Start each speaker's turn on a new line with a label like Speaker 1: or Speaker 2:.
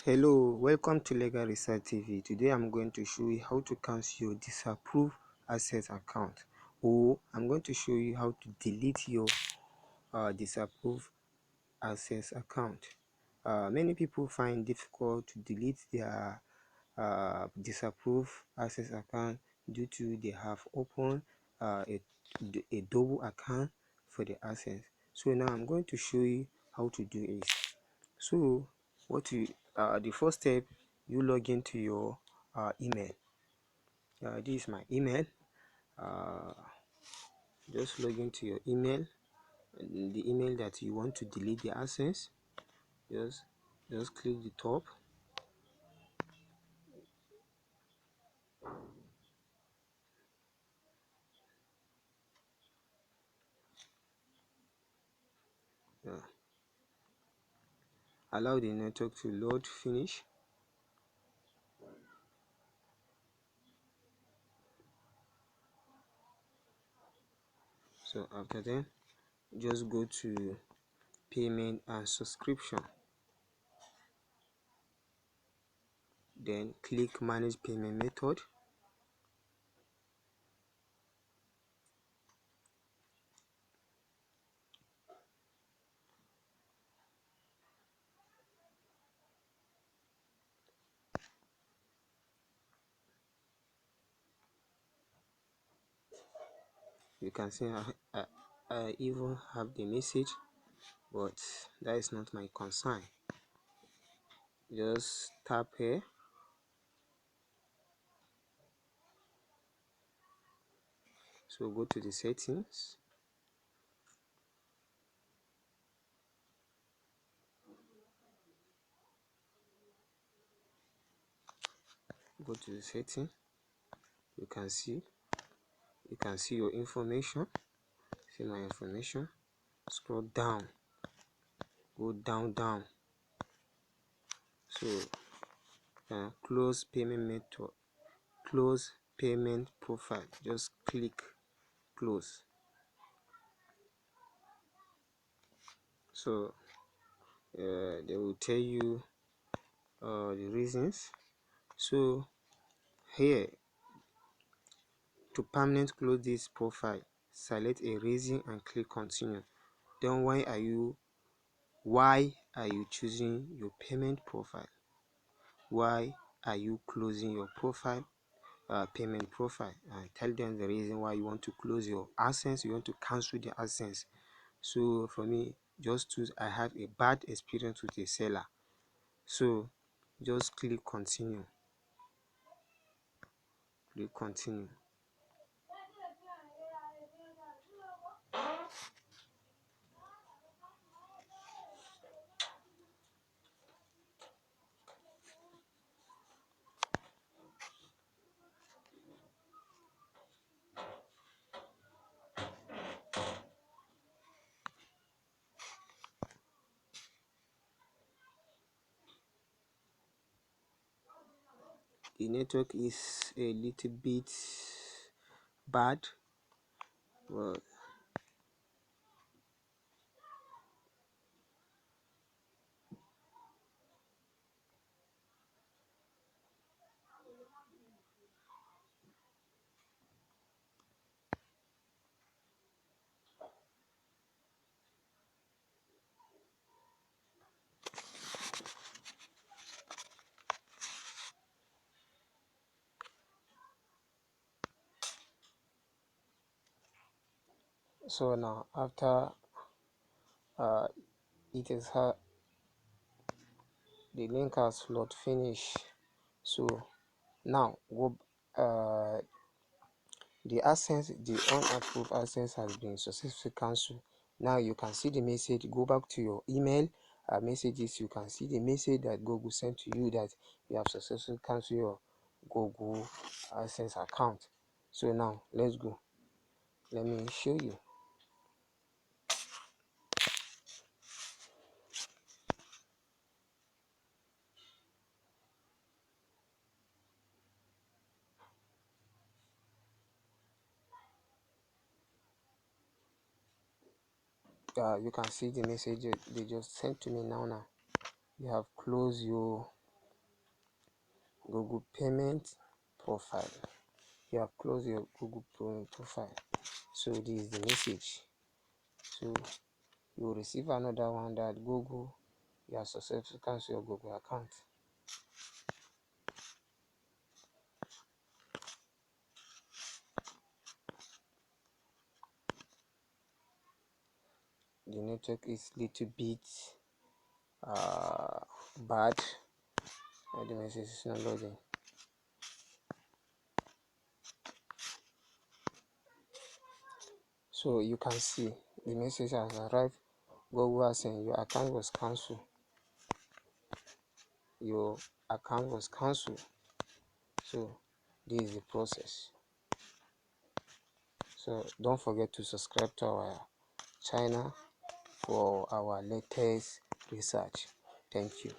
Speaker 1: Hello, welcome to Legal Research TV. Today I'm going to show you how to cancel your disapproved access account, or I'm going to show you how to delete your disapproved access account. Many people find difficult to delete their disapproved access account due to they have opened a double account for the access. So now I'm going to show you how to do it. So the first step, you log into your email. This is my email. uh, just log into your email, the email that you want to delete the access. Just click the top. uh, Allow the network to load. Finish. So after then, just go to payment and subscription, then click manage payment method. You can see I even have the message, but that is not my concern. Just tap here. So go to the settings. Go to the setting. You can see your information. See my information. Scroll down. Go down. So close payment method. Close payment profile. Just click close. So they will tell you the reasons. So here, to permanently close this profile, select a reason and click continue. Then why are you choosing your payment profile? Why are you closing your profile, payment profile? And tell them the reason why you want to close your AdSense, you want to cancel the AdSense. So for me, just choose I have a bad experience with a seller. So just click continue. Click continue. The network is a little bit bad, but so now after it is the link has load finish. So now go the unapproved AdSense has been successfully cancelled. Now you can see the message. Go back to your email messages. You can see the message that Google sent to you that you have successfully cancelled your Google AdSense account. So now let's go. Let me show you. You can see the message they just sent to me now. You have closed your Google payment profile. You have closed your Google payment profile. So this is the message. So you will receive another one that Google, you are successful to cancel your Google account. The network is little bit bad. The message is not loading. So you can see the message has arrived. Google AdSense, your account was cancelled. Your account was cancelled. So this is the process. So don't forget to subscribe to our channel for our latest research. Thank you.